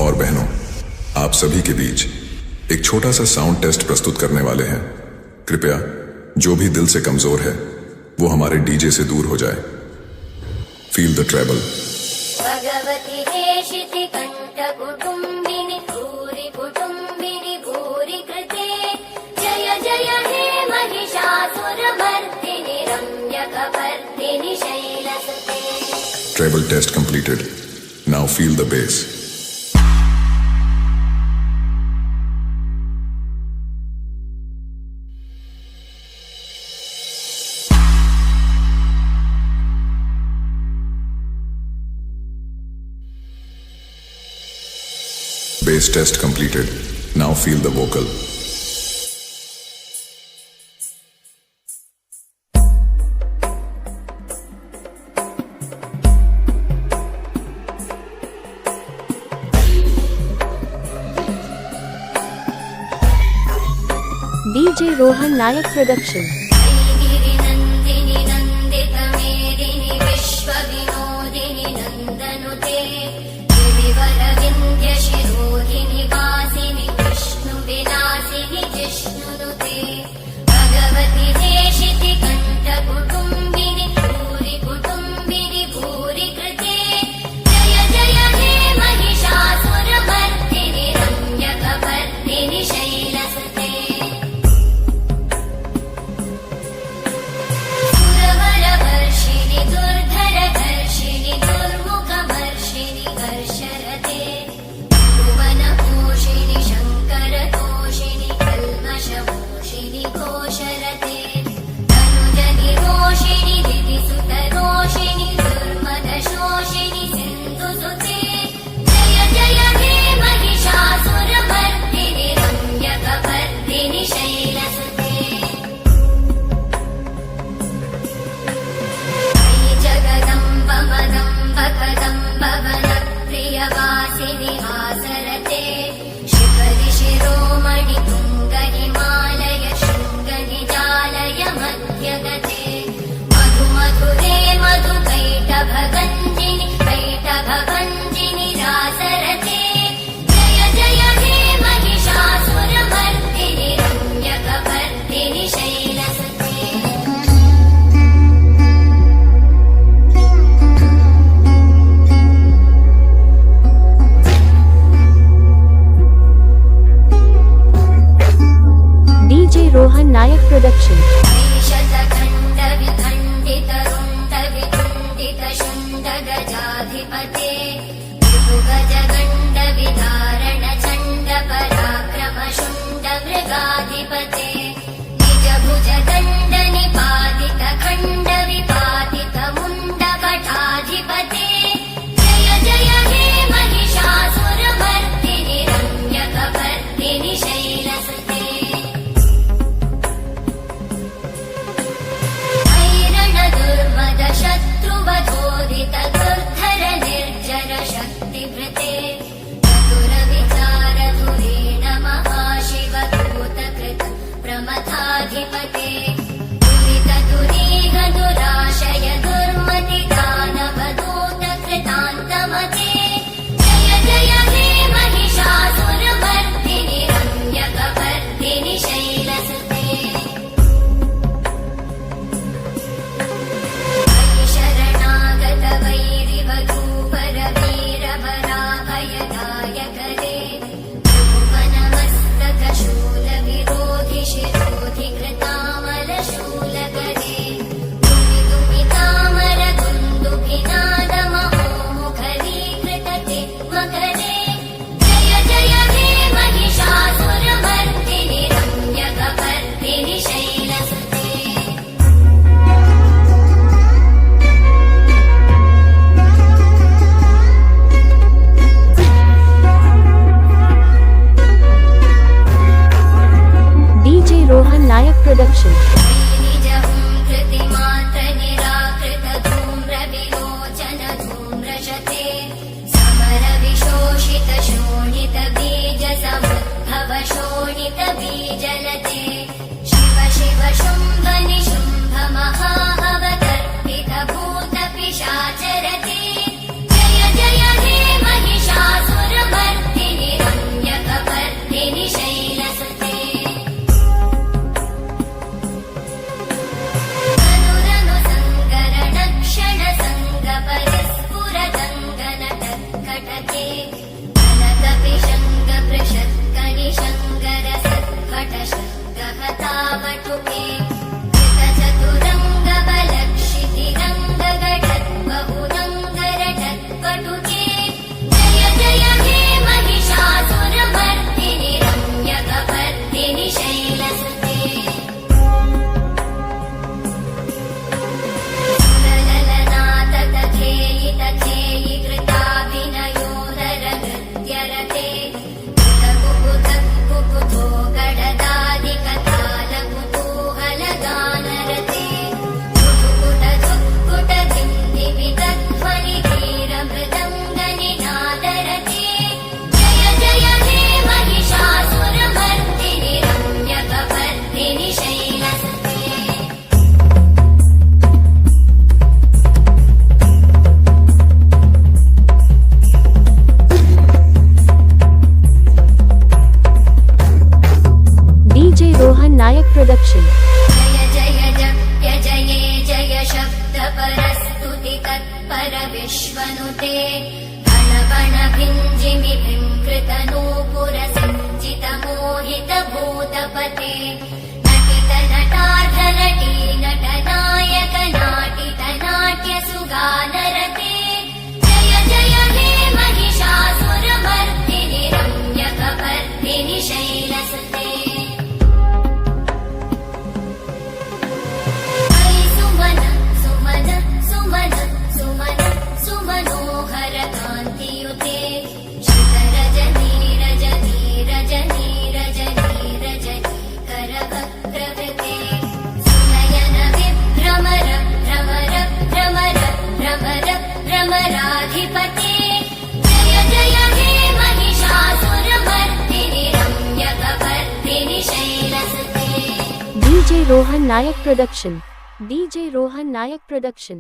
और बहनों, आप सभी के बीच एक छोटा सा साउंड टेस्ट प्रस्तुत करने वाले हैं। कृपया जो भी दिल से कमजोर है वो हमारे डीजे से दूर हो जाए। Feel the treble. भगवती हेशिति कंठ कुटुंबिनी भूरि कुटुंबिनी भूरि कृते जय जय हे Mahishasuramardini रम्यकपर्दिनि शैलसुते। Treble test completed. Now feel the bass. Bass test completed. Now feel the vocal. DJ Rohan Nayak Production. गिरिनन्दिनि नन्दितमेदिनि विश्वविनोदिनि नन्दनुते गिरिवरविन्ध्यशिरोधिनि वासिनि विष्णुविलासिनि जिष्णुनुते भगवति हेशिति कण्ठकुटुम्बिनि भूरि कुटुम्बिनि भूरि कृते जय जय हे महिषासुरमर्दिनि रम्यकपर्दिनि शैलसुते। सुरवरवर्षिणि दुर्धरधर्षिणि दुर्मुखवर्षिणि कर्षरते भुवनपोषिणि शङ्करतोषिणि कल्मषमोषिणि घोषरते तनुजनिरोषिणि दिदिसुतरोषिणि दुर्मदशोषिणि सिन्धुसुते जय जय हे महिषासुरमर्दिनि रम्यकपर्दिनि शैलसुते। जगदम्ब मदम्ब कदम्ब वनप्रियवासिनि हासरते शिखरि शिरोमणि तुङ्ग हिमालय शृङ्गनिजालय मध्यगते मधु मधुरे मधु कैटभगञ्जिनि कैटभभञ्जिनि रासरते जय जय हे Mahishasuramardini रम्यकपर्दिनि शैलसुते। DJ Rohan Nayak Production. शतखण्डविखण्डितरुण्डवितुण्डितशुण्डगजाधिपते विभुगजगण्डविदारणचण्डपराक्रमशुण्डमृगाधिपते निजभुजदण्डनिपातितखण्डविपातितमुण्डकटाधिपते जय जय हे महिषासुरमर्दिनि रम्यकपर्दिनि शैलसुते। ऐरण दुर्मद शत्रुवधोदित दुर्धर निर्जर शक्तिभृते चतुर विचार धुरेण महाशिवदूतकृत प्रमथाधिपते दुरित दुरीह दुराशय दुर्मति दानवदूत कृतान्तमते जय जय हे महिषासुरमर्दिनि रम्यकपर्दिनि शैलसुते। शरणागत वैरिवधूवर वीरभराभयदायकरे भुवनमस्तक शूलविरोधि शिरोधि कृतामलशूलकरे दुमिदुमितामर दुन्दुभिनादमहोमुखरीकृतते मकरे जय जय हे Mahishasuramardini रम्यकपर्दिनि शैलसुते। DJ Rohan Nayak Production. निजहुं कृतिमात्र निराकृत धूम्रविलोचन धूम्रशते समर विशोषित शोणित बीज समुद्भव शोणित बीजलते शिव शिव शुम्भ निशुम्भ महाहवदर्पित भूत पिशाचरते जय जय हे महिषासुरमर्दिनि विष्णुते गण भिञ्जिमि भूतपते नटित नटार्धनटी नटनायक नाटित नाट्य सुगानरते जय जय हे महिषासुरमर्दिनि रम्यकपर्दिनि शैलसुते सुमन सुमन सुमन सुमन सुमनोहर कान्तियुते रजनी रजनी रजनी रजनी रजनी करवक्त्रवृते सुनयन विभ्रमर भ्रमर भ्रमर भ्रमर भ्रमराधिपते जय जय हे Mahishasuramardini रम्यकपर्दिनि शैलसुते DJ Rohan Nayak Production. DJ Rohan Nayak Production.